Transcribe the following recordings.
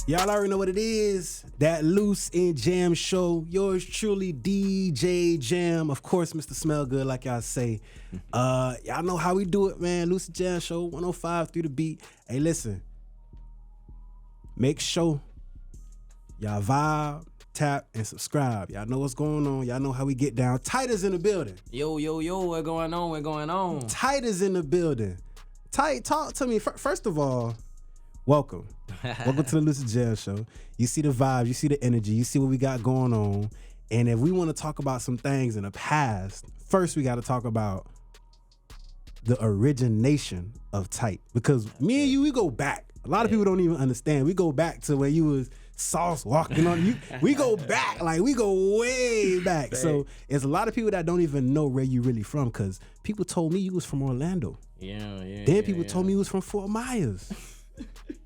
Y'all already know what it is. That LooseNJam show. Yours truly, DJ Jam. Of course, Mr. Smell Good, like y'all say. Y'all know how we do it, man. LooseNJam show, 105 through the beat. Hey, listen. Make sure y'all vibe, tap, and subscribe. Y'all know what's going on. Y'all know how we get down. Tyte is in the building. Yo, what going on? What going on? Tyte is in the building. Tyte, talk to me. First of all, welcome. Welcome to the LooseNJam show. You see the vibe, you see the energy, you see what we got going on. And if we want to talk about some things in the past, first we got to talk about the origination of Tyte. Because me and you, we go back. A lot of people don't even understand. We go back to where you was sauce walking on you. We go back, like we go way back. So it's a lot of people that don't even know where you really from, because people told me you was from Orlando. Then people told me you was from Fort Myers.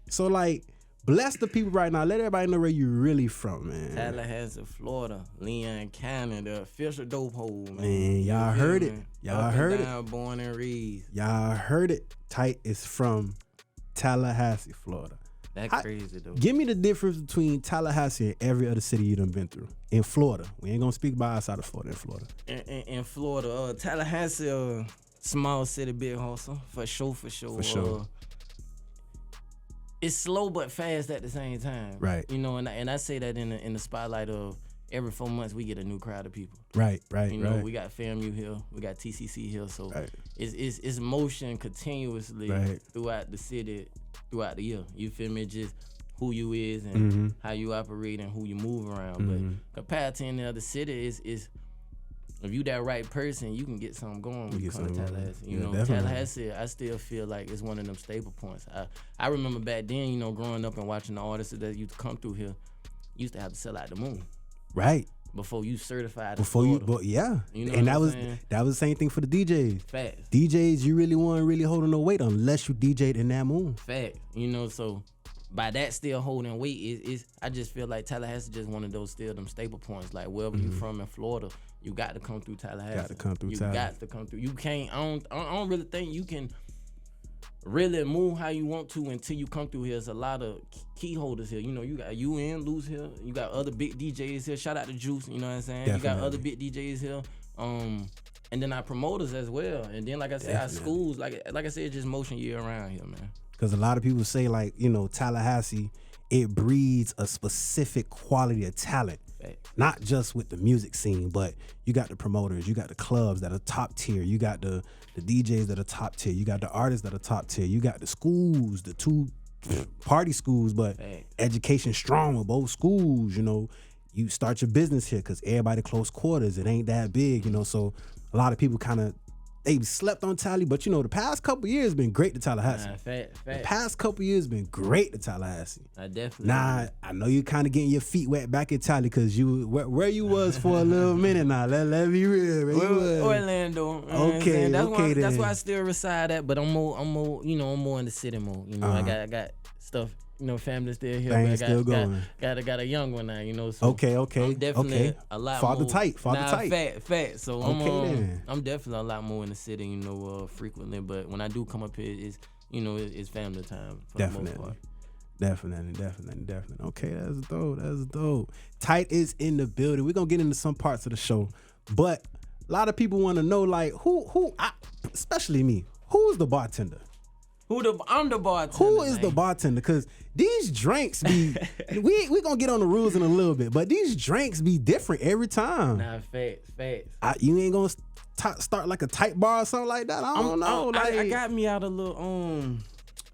So like, bless the people right now. Let everybody know where you really from, man. Tallahassee, Florida, Leon County, the official dope hole, man. Man, y'all heard it. Y'all heard it. Born and raised. Y'all heard it. Tyte is from Tallahassee, Florida. That's crazy though. Give me the difference between Tallahassee and every other city you done been through in Florida. We ain't gonna speak about outside of Florida. In Florida, Tallahassee, small city, big hustle, for sure. For sure. It's slow but fast at the same time. Right. You know, and I say that in the spotlight of every 4 months we get a new crowd of people. Right. You know, we got FAMU here, we got TCC here, so it's motion continuously throughout the city, throughout the year. You feel me? Just who you is and how you operate and who you move around. But compared to any other city, is if you that right person, you can get something going when you come to Tallahassee. You know, definitely. Tallahassee, I still feel like it's one of them staple points. I remember back then, you know, growing up and watching the artists that used to come through here, you used to have to sell out the moon. Right. Before you certified. Before you, but yeah. You know, and that was the same thing for the DJs. Fact. DJs, you really weren't holding no weight unless you DJ'd in that moon. Fact. You know, so by that still holding weight is I just feel like Tallahassee just one of those still them staple points. Like wherever you from in Florida, you got to come through Tallahassee. Got to come through Tallahassee. Got to come through. You can't. I don't really think you can really move how you want to until you come through here. There's a lot of key holders here. You know, you got UN, Loose here. You got other big DJs here. Shout out to Juice. You know what I'm saying? Definitely. You got other big DJs here. And then our promoters as well. And then like I said, our schools. Like I said, just motion year around here, man. Because a lot of people say, like, you know, Tallahassee, it breeds a specific quality of talent. Not just with the music scene, but you got the promoters, you got the clubs that are top tier, you got the DJs that are top tier, you got the artists that are top tier, you got the schools, the two party schools, but education strong with both schools. You know, you start your business here because everybody close quarters, it ain't that big, you know, so a lot of people kind of, they slept on Tally, but you know, the past couple years been great to Tallahassee. Fact. The past couple years been great to Tallahassee. I definitely. Nah, I know you kind of getting your feet wet back in Tally because you where you was for a little minute now. Let me real. Orlando. Okay, that's why I still reside at, but I'm more, you know, I'm more in the city mode. You know, I got stuff. You know, family still here. Things still going. Got a young one now. You know, so okay. I'm definitely a lot Father more. Tyte. Fact. So I'm definitely a lot more in the city. You know, frequently. But when I do come up here, it's family time for the most part. Definitely. Okay, that's dope. Tyte is in the building. We're gonna get into some parts of the show, but a lot of people want to know, like, who, especially me, who's the bartender? I'm the bartender. Who is the bartender? Because these drinks be, we gonna get on the rules in a little bit, but these drinks be different every time. Nah, facts. You ain't gonna start like a Tyte bar or something like that. I don't know. I got me out a little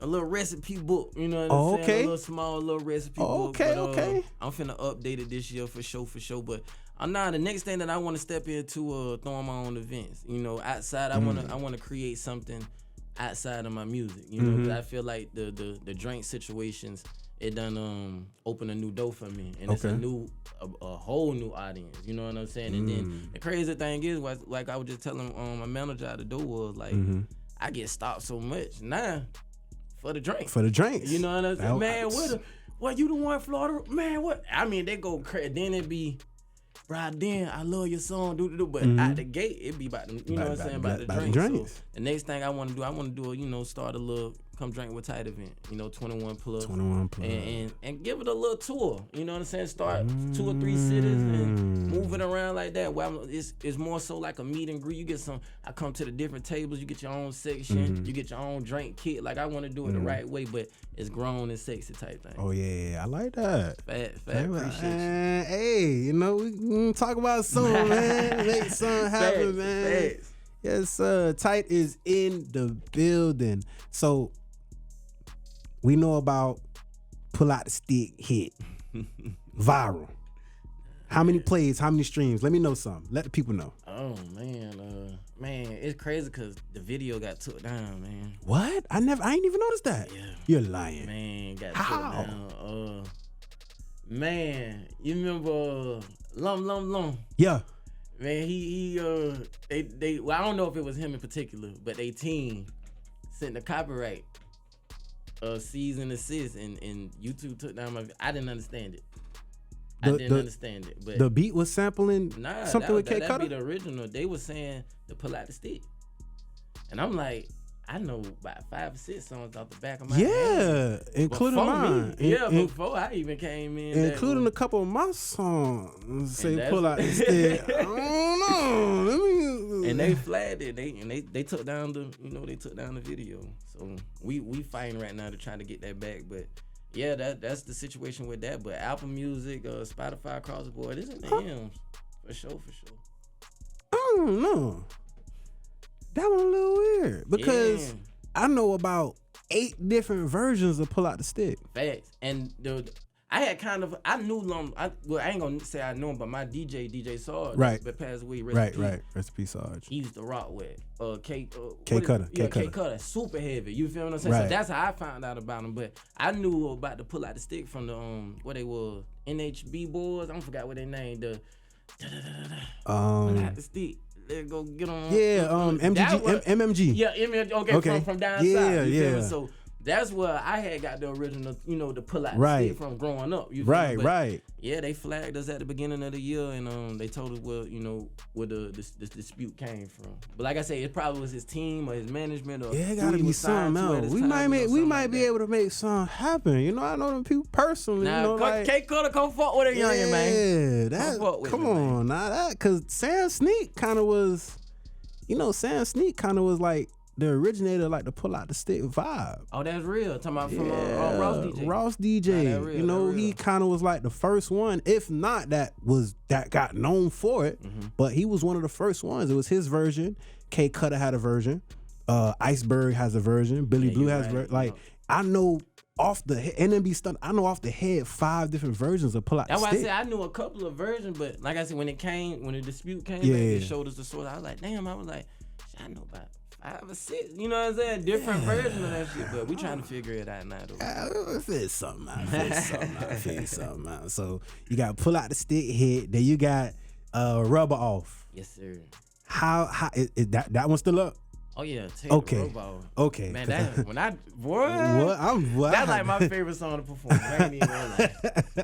recipe book. You know what I'm saying? A little recipe book. Okay. I'm finna update it this year for sure. But the next thing that I want to step into throwing my own events. You know, outside I wanna create something outside of my music, you know, 'cause I feel like the drink situations, it done open a new door for me, and it's a whole new audience, you know what I'm saying? And then the crazy thing is, like I was just telling my manager at the door was like, I get stopped so much now for the drinks. You know what I'm saying? Man, what you the one Florida? Man, what? I mean, they go crazy. Then it be, bro, then I love your song, but out the gate, it be about them, you know what I'm saying, about the drinks. So the next thing I want to do, start a little come drink with Tyte event. 21 plus. 21 plus. And give it a little tour. You know what I'm saying? Start 2 or 3 cities and move it around like that. Well, it's more so like a meet and greet. I come to the different tables. You get your own section. You get your own drink kit. Like I want to do it the right way, but it's grown and sexy type thing. Oh yeah, I like that. Fat, appreciate you. Hey, we can talk about something, man. Make something happen, man. Facts. Yes, Tyte is in the building. So we know about Pull Out the Stick hit. Viral. How many plays, how many streams? Let me know something. Let the people know. Oh man, it's crazy because the video got took down, man. What? I ain't even noticed that. Yeah. You're lying. Man, got How? took down. Man, you remember Lum? Yeah. Man, they well, I don't know if it was him in particular, but they team sent the copyright cease and desist, and YouTube took down my. I didn't understand it. I didn't understand it, but the beat was sampling something with K That Cutter. be the original. They were saying to pull out the stick, and I'm like, I know about 5 or 6 songs off the back of my head. Including mine. Before I even came in, including a couple of my songs. Say pull out the stick. I don't know. And they flagged it. They took down the video. So we fighting right now to try to get that back. But yeah, that's the situation with that. But Apple Music, Spotify across the board, it's in the M's for sure. I don't know. That one a little weird because I know about 8 different versions of Pull Out the Stick. Facts. And I knew Lum. I ain't gonna say I knew him, but my DJ Sarge, but passed away. Rest in peace, Sarge. He used to rock with K Cutter. K Cutter, super heavy. You feel what I'm saying? So that's how I found out about him. But I knew about the Pull Out the Stick from the what they were NHB boys. I don't forgot what they named. Pull Out the Stick. Let's go get on. Yeah, MMG. Yeah, MMG. Okay. From down south. Yeah. Feel me? So that's where I had got the original, the Pull Out the Stick from growing up. You feel me? But yeah, they flagged us at the beginning of the year, and they told us where the dispute came from. But like I said, it probably was his team or his management or it gotta be something else. We might be able to make something happen. I know them people personally. K Cutter come fuck with it, youngin, man. Yeah, come on, now that because Sam Sneak kind of was, like the originator, like the Pull Out the Stick vibe. Oh, that's real. Talking about from Ross DJ. Ross DJ. Real. He kind of was like the first one, if not that got known for it. But he was one of the first ones. It was his version. K Cutter had a version. Iceberg has a version. Billy Blue has a version. Like I know off the head, NMB stuff. I know off the head 5 different versions of Pull Out the Stick. That's why I said I knew a couple of versions, but like I said, when the dispute came back, they showed us the source. I was like, damn. I know about 5 or 6, you know what I'm saying? Different versions of that shit, but we trying to figure it out now. Figure something out. So you got Pull Out the Stick hit. Then you got Rubber Off. Yes, sir. How is that one still up? Oh yeah, okay. Okay. Man, that's like my favorite song to perform. I ain't even gonna lie.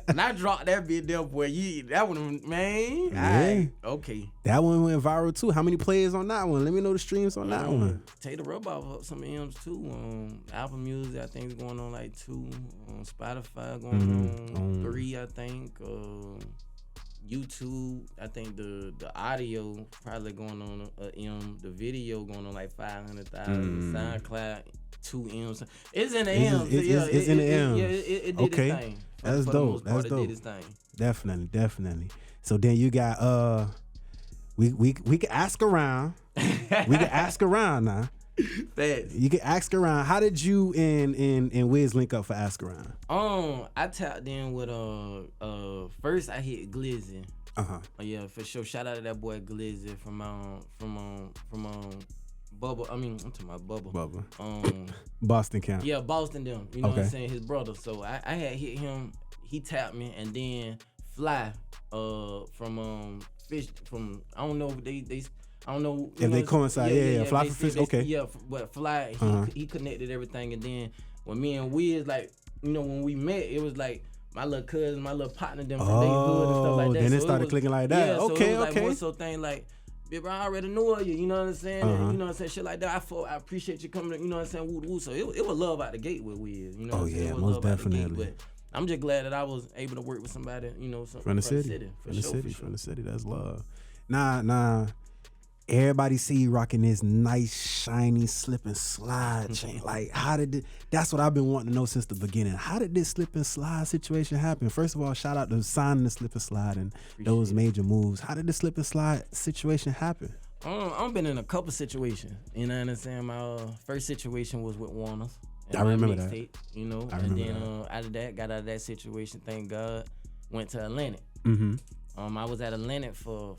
When I dropped that bit there, boy, that one, man. Yeah. Okay. That one went viral too. How many players on that one? Let me know the streams on that one. Take the Rub Off up some M's too. Apple Music, I think, is going on like 2. Spotify going on 3, I think. YouTube, I think the audio probably going on M. The video going on like 500,000. SoundCloud 2 M's. It's in the M's. It's in the M's. Yeah, it did its thing. That's dope. That's dope. It did its thing. Definitely. So then you got we can ask around. We can ask around now. Facts. You can ask around. How did you and Wiz link up for Ask Around? I tapped in with first I hit Glizzy. Yeah, for sure. Shout out to that boy Glizzy from Bubba. I mean, I'm talking about Bubba. Boston Camp. Yeah, Boston them. You know what I'm saying? His brother. So I had hit him. He tapped me, and then Fly from Fish from I don't know if they. I don't know if they coincide. Yeah. Fly for Fish. Okay. Yeah, but Fly he connected everything, and then when me and Wiz when we met, it was like my little cousin, my little partner, them from neighborhood and stuff like that. Then so it started clicking like that. Yeah, okay, so it was okay. Like more so thing like Big bro, I already know you. You know what I'm saying? And, you know what I'm saying? Shit like that. I appreciate you coming. You know what I'm saying? Woo woo. So it was love out the gate with Wiz. You know what I'm saying? It was most love out the definitely. gate, but I'm just glad that I was able to work with somebody, you know, from the city. For sure. From the city. That's love. Nah. Everybody see you rocking this nice, shiny slip and slide chain. Like, that's what I've been wanting to know since the beginning. How did this slip and slide situation happen? First of all, shout out to signing the slip and slide and those major moves. How did the slip and slide situation happen? I've been in a couple situations. You know what I'm saying? My first situation was with Warner's. I remember that. Tape, you know, out of that, got out of that situation, thank God, went to Atlantic. I was at Atlantic for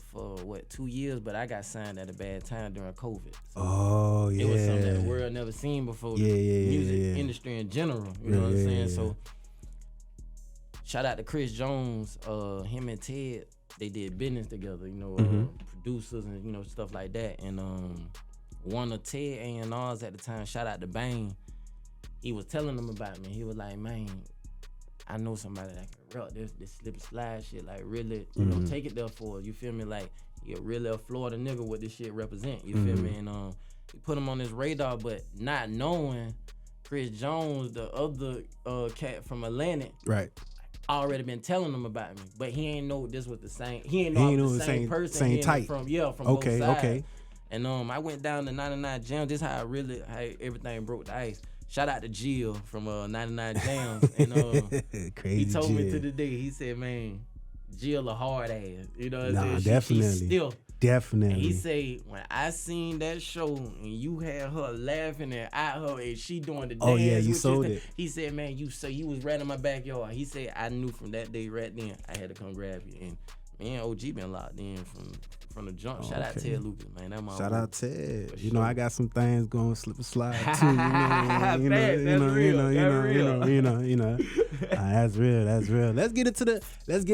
2 years, but I got signed at a bad time during COVID. So oh yeah, it was something that the world never seen before. The music industry in general. You know what I'm saying? So shout out to Chris Jones. Him and Ted, they did business together. You know, producers and you know stuff like that. And one of Ted A&Rs at the time, shout out to Bang. He was telling them about me. He was like, man, I know somebody that can rock this slip and slide shit. Like, really, you know, take it there for us. You feel me? Like, he really a Florida nigga what this shit represent. You feel me? And he put him on his radar, but not knowing Chris Jones, the other cat from Atlantic, right, already been telling him about me. But he ain't know this was the same. He ain't know I was the same person. Same Tyte. From both sides. Okay. And I went down to 99 Jam. This how everything broke the ice. Shout out to Jill from 99 Jams. And crazy he told Jill. me to the day, he said, man, Jill a hard ass. You know what I'm saying? Definitely. She's still. Definitely. And he say, when I seen that show and you had her laughing and at her and she doing the dance. Oh yeah, you sold it. He said, man, you was right in my backyard. He said, I knew from that day right then I had to come grab you. And me and OG been locked in from the jump. Shout out Ted Lucas, man. That my Shout boy. out Ted. You sure. know, I got some things going slip and slide too. You know. That's real. Let's get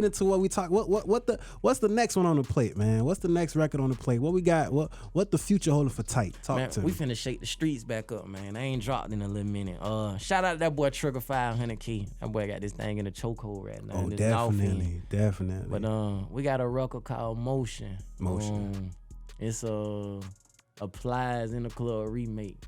into what we talk. What's the next one on the plate, man? What's the next record on the plate? What we got? What the future holding for Tyte? Talk to me. We finna shake the streets back up, man. I ain't dropped in a little minute. Shout out to that boy Trigger 500K. That boy got this thing in the chokehold right now. Oh, definitely. But we got a record called Motion. It's Applies in the Club remake.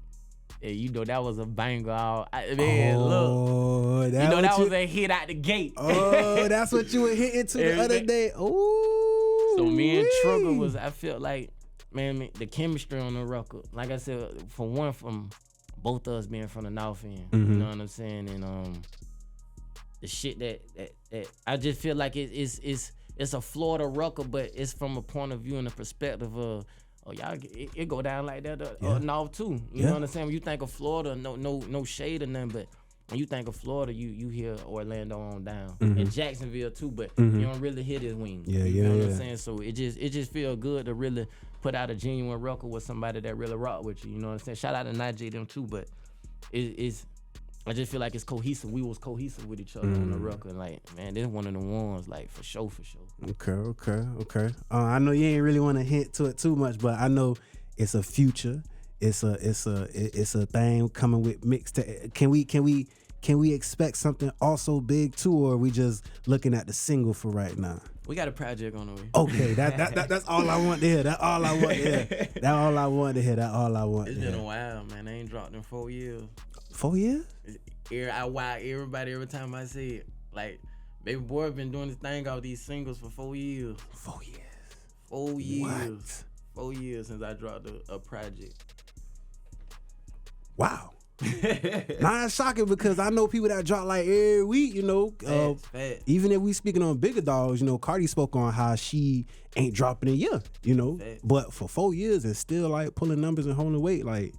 And you know that was a banger. Look. You know that was a hit out the gate. Oh, that's what you were hitting to the other day. Oh. So me and Trigger I felt like, man, the chemistry on the record. Like I said, from both of us being from the North End. You know what I'm saying? And the shit that I just feel like it's a Florida record, but it's from a point of view and a perspective of, y'all, it go down like that North too. You know what I'm saying? When you think of Florida, no shade or nothing, but when you think of Florida, you hear Orlando on down and Jacksonville too, but you don't really hear this wing. You know what I'm saying? So it just feel good to really put out a genuine record with somebody that really rock with you. You know what I'm saying? Shout out to Najee them too, but I just feel like it's cohesive. We was cohesive with each other on the record. Like, man, this one of the ones, like, for sure. Okay. I know you ain't really want to hint to it too much, but I know it's a future. It's a thing coming with mixtape. Can we expect something also big too, or are we just looking at the single for right now? We got a project on the way. Okay, that's all I want to hear. That's all I want to hear. That's all I want to hear. That's all I want to hear. It's been a while, man. I ain't dropped in 4 years. 4 years? I wow everybody every time I say it. Like, Baby Boy been doing this thing off these singles for 4 years. 4 years. 4 years. What? 4 years since I dropped a project. Wow. Nah, it's shocking because I know people that drop like every week, you know. Facts. Even if we speaking on bigger dogs, you know, Cardi spoke on how she ain't dropping a year, you know. Facts. But for 4 years and still like pulling numbers and holding weight, like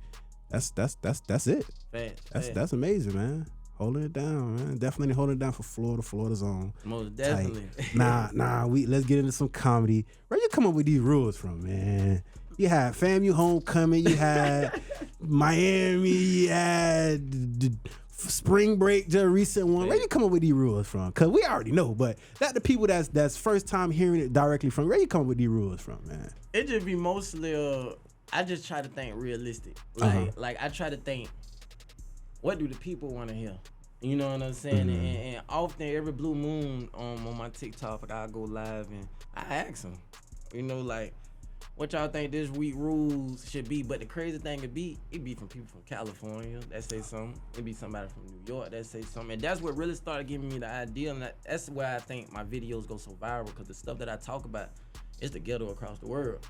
that's it. Facts. That's amazing, man. Holding it down, man. Definitely holding it down for Florida's own. Most definitely. Nah, let's get into some comedy. Where you come up with these rules from, man? You had FAMU Homecoming, you had Miami, you had Spring Break, the recent one. Where you come up with these rules from? Cause we already know, but that the people that's first time hearing it directly from. Where you come up with these rules from, man? It just be mostly I just try to think realistic. Like I try to think, what do the people want to hear? You know what I'm saying? And often every blue moon on my TikTok, I go live and I ask them, you know, like, what y'all think this week rules should be. But the crazy thing it be from people from California that say something. It be somebody from New York that say something. And that's what really started giving me the idea. And that's why I think my videos go so viral, because the stuff that I talk about is the ghetto across the world.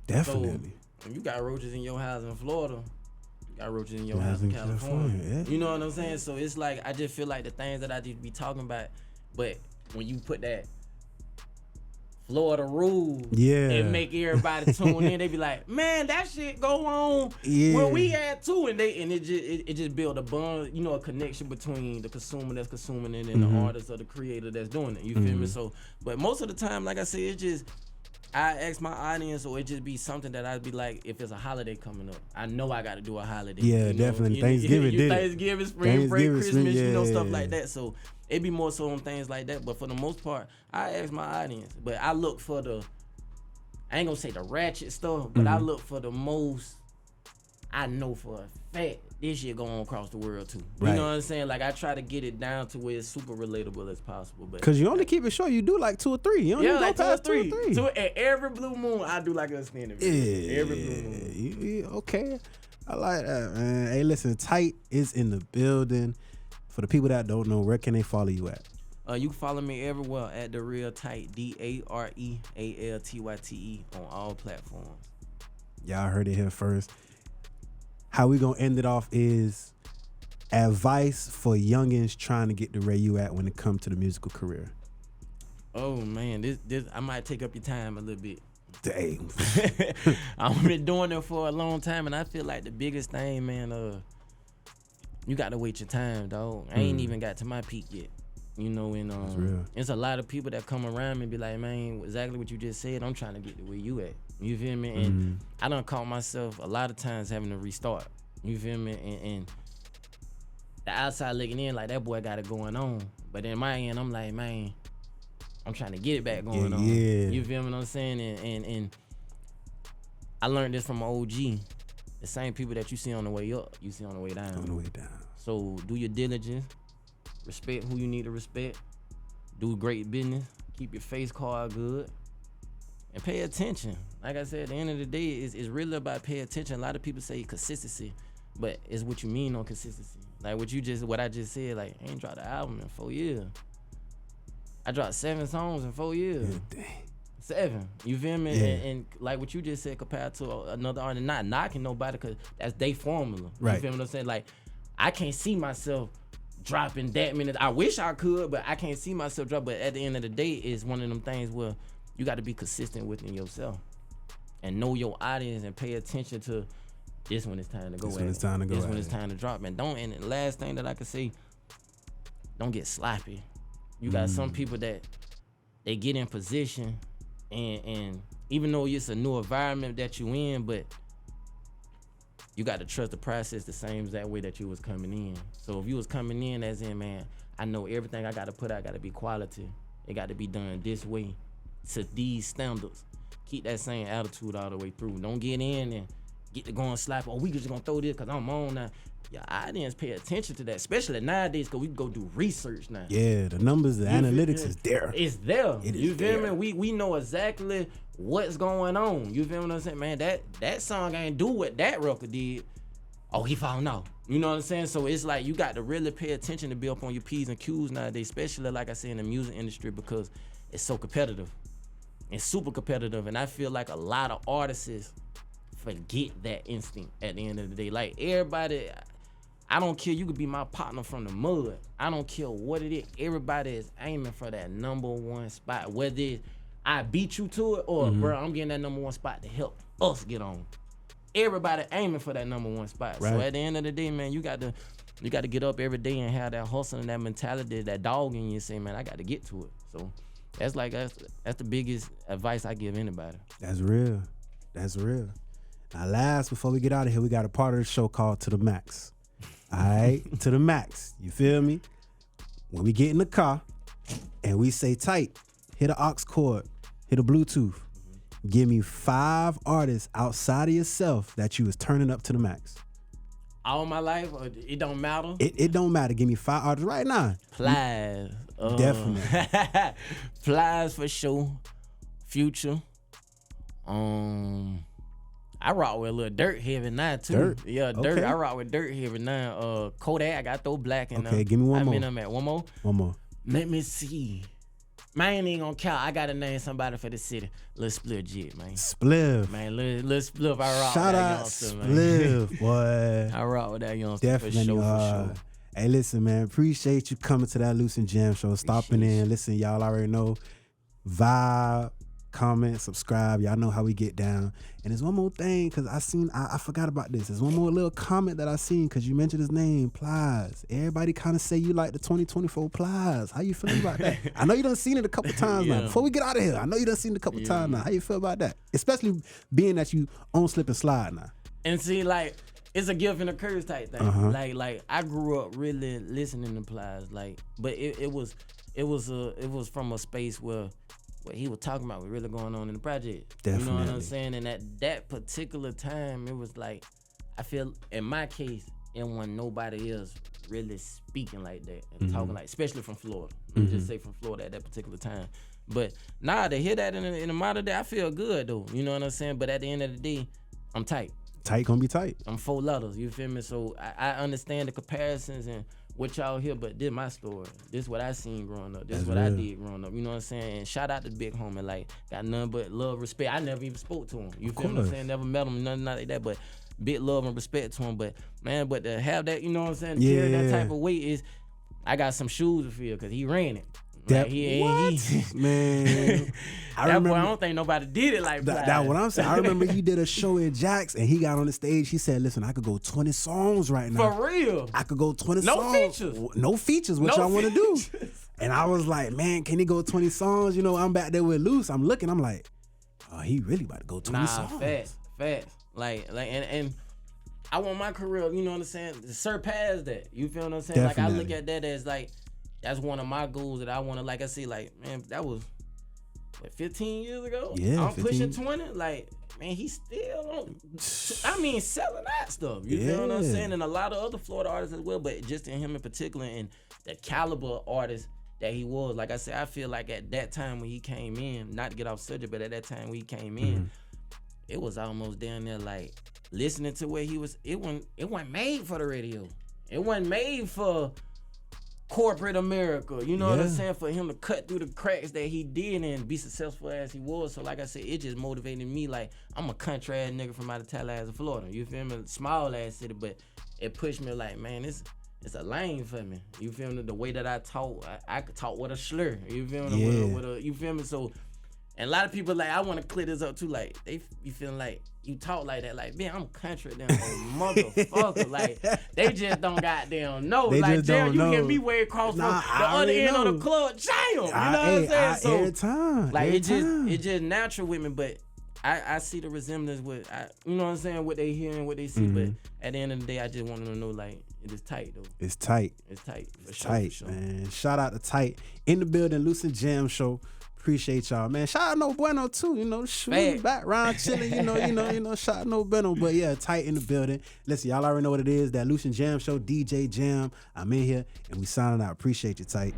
Definitely. So when you got roaches in your house in Florida, you got roaches in your house in California. Yeah. You know what I'm saying? So it's like, I just feel like the things that I just be talking about, but when you put that Florida rule, it make everybody tune in. They be like, man, that shit go on where we at too, and it just build a bond, you know, a connection between the consumer that's consuming it and the artist or the creator that's doing it. You feel me? So, but most of the time, like I said, it's just I ask my audience, or it just be something that I'd be like, if it's a holiday coming up, I know I got to do a holiday. Yeah, you definitely. Know? Thanksgiving, Thanksgiving, spring break, Christmas, you know, stuff like that. So it be more so on things like that. But for the most part, I ask my audience. But I look for I ain't gonna say the ratchet stuff, but I look for the most, I know for a fact this shit going across the world too. You know what I'm saying? Like, I try to get it down to where it's super relatable as possible. But cause you only keep it short, you do like 2 or 3. You don't even like go past 2 or 3. So at every blue moon, I do like a extended video. Every blue moon. Okay. I like that, man. Hey, listen, Tyte is in the building. For the people that don't know, where can they follow you at? You can follow me everywhere at The Real Tyte, DareAltyte on all platforms. Y'all heard it here first. How we gonna end it off is advice for youngins trying to get to where you at when it comes to the musical career. Oh man, this I might take up your time a little bit. Dang. I've been doing it for a long time, and I feel like the biggest thing, man, you got to wait your time, dog. I ain't even got to my peak yet. You know, and it's a lot of people that come around me and be like, man, exactly what you just said, I'm trying to get to where you at. You feel me? And I done caught myself a lot of times having to restart. You feel me? And the outside looking in, like, that boy got it going on. But in my end, I'm like, man, I'm trying to get it back going on. Yeah. You feel me what I'm saying? And I learned this from my OG. The same people that you see on the way up, you see on the way down. On the way down. So do your diligence. Respect who you need to respect. Do great business. Keep your face card good. And pay attention. Like I said, at the end of the day, it's really about pay attention. A lot of people say consistency, but it's what you mean on consistency. Like what I just said, like, I ain't dropped an album in 4 years. I dropped 7 songs in 4 years. Yeah, dang. 7. You feel me? Yeah. And like what you just said compared to another artist, not knocking nobody, because that's their formula. Right. You feel what I'm saying? Like, I can't see myself dropping that many. I wish I could, but I can't see myself drop. But at the end of the day, it's one of them things where you got to be consistent within yourself and know your audience and pay attention to this when it's time to go. This when it's time to go. This when it's time to drop. And the last thing that I can say, don't get sloppy. You got some people that they get in position, and even though it's a new environment that you in, but you got to trust the process the same as that way that you was coming in. So if you was coming in as in, man, I know everything I got to put out got to be quality. It got to be done this way to these standards. Keep that same attitude all the way through. Don't get in and get to going slap. Oh, we just gonna throw this because I'm on now. Your audience pay attention to that, especially nowadays, because we can go do research now. Yeah, the numbers, the analytics is there. It's there. You feel me? We know exactly what's going on. You feel what I'm saying? Man, that song ain't do what that record did. Oh, he found out. You know what I'm saying? So it's like you got to really pay attention to be up on your P's and Q's nowadays, especially like I said in the music industry, because it's so competitive. It's super competitive, and I feel like a lot of artists forget that instinct at the end of the day. Like, everybody, I don't care, you could be my partner from the mud. I don't care what it is. Everybody is aiming for that #1 spot. Whether I beat you to it or, bro, I'm getting that #1 spot to help us get on. Everybody aiming for that #1 spot. Right. So at the end of the day, man, you got to get up every day and have that hustle and that mentality, that dog in you, say, man, I got to get to it. So that's the biggest advice I give anybody. That's real. That's real. Now, last, before we get out of here, we got a part of the show called To The Max. All right? To the max. You feel me? When we get in the car and we say Tyte, hit an aux cord, hit a Bluetooth, give me 5 artists outside of yourself that you was turning up to the max. All my life, or it don't matter? It don't matter. Give me 5 artists right now. Plies. Definitely. Plies for sure. Future. I rock with a little Dirt heavy now too. Dirt? Yeah, Dirt. Okay. I rock with Dirt heavy now. Kodak, I throw Black in there. Okay, give me one more. One more. One more. Let me see. Man, I ain't even gonna count. I gotta name somebody for the city. Lil Spliff Jit, man. Spliff. Man, Lil Spliff, I rock Shout with that out youngster, man. Spliff, boy. I rock with that youngster Definitely. for sure. Hey, listen, man. Appreciate you coming to that LooseNJam show. Stopping in. Listen, y'all already know. Vibe, comment, subscribe. Y'all know how we get down. And there's one more thing, because I forgot about this. There's one more little comment that I seen, because you mentioned his name, Plies. Everybody kind of say you like the 2024 Plies. How you feel about that? I know you done seen it a couple times now. Before we get out of here, I know you done seen it a couple times now. How you feel about that? Especially being that you on Slip and Slide now. And see, like, it's a gift and a curse type thing. Like I grew up really listening to Plies, like, but it was from a space where what he was talking about was really going on in the project. Definitely. You know what I'm saying? And at that particular time, it was like, I feel in my case, it wasn't nobody else really speaking like that and talking like, especially from Florida. Let me just say from Florida at that particular time. But nah, to hear that in the modern day, I feel good though. You know what I'm saying? But at the end of the day, I'm tight. Tight gonna be tight. I'm 4 letters, you feel me? So I understand the comparisons and what y'all hear, but this my story. This what I seen growing up. This That's what real. I did growing up. You know what I'm saying? And shout out to Big Homie. Like, got nothing but love, respect. I never even spoke to him. You feel what I'm saying? Never met him, nothing like that. But big love and respect to him. But man, but to have that, you know what I'm saying? To carry that type of weight is, I got some shoes to fill because he ran it. That, like man, I remember. Boy, I don't think nobody did it like that. That's what I'm saying. I remember you did a show in Jax, and he got on the stage. He said, "Listen, I could go 20 songs right now. For real, I could go 20 no songs. Features. No features. What y'all want to do?" And I was like, "Man, can he go 20 songs?" You know, I'm back there with Loose. I'm looking. I'm like, "Oh, he really about to go 20 songs." Fast. Like, and I want my career, you know what I'm saying, to surpass that. You feel what I'm saying? Definitely. Like, I look at that as like, that's one of my goals that I want to, like I see, like, man, that was, what, 15 years ago? Yeah, I'm 15. pushing 20. Like, man, he's still on, selling that stuff. You feel what I'm saying? And a lot of other Florida artists as well, but just in him in particular and the caliber artist that he was. Like I said, I feel like at that time when he came in, not to get off subject, but at that time when he came in, it was almost down there like listening to where he was. It wasn't made for the radio. It wasn't made for corporate America. You know what I'm saying? For him to cut through the cracks that he did and be successful as he was. So like I said, it just motivated me. Like, I'm a country ass nigga from out of Tallahassee, Florida. You feel me? Small ass city, but it pushed me like, man, it's a lane for me. You feel me? The way that I talk, I could talk with a slur. You feel me? With a, you feel me? So, and a lot of people, like, I want to clear this up too. Like, you feeling like you talk like that. Like, man, I'm country damn motherfucker. Like, they just don't goddamn know. They like, damn, you know. get me way across from the other end of the club. Damn, you know what I'm saying? So, every time. like, it just natural with me. But I see the resemblance with, you know what I'm saying, what they hear and what they see. But at the end of the day, I just want them to know, like, it is tight though. It's tight. It's tight. It's tight, man. Shout out to Tyte in the building, LooseNJam show. Appreciate y'all, man. Shout out No Bueno too, you know, shooting background chilling, you know, shout out No Bueno. But yeah, Tyte in the building. Listen, y'all already know what it is. That LooseNJam show, DJ Jam. I'm in here and we signing out. Appreciate you, Tyte.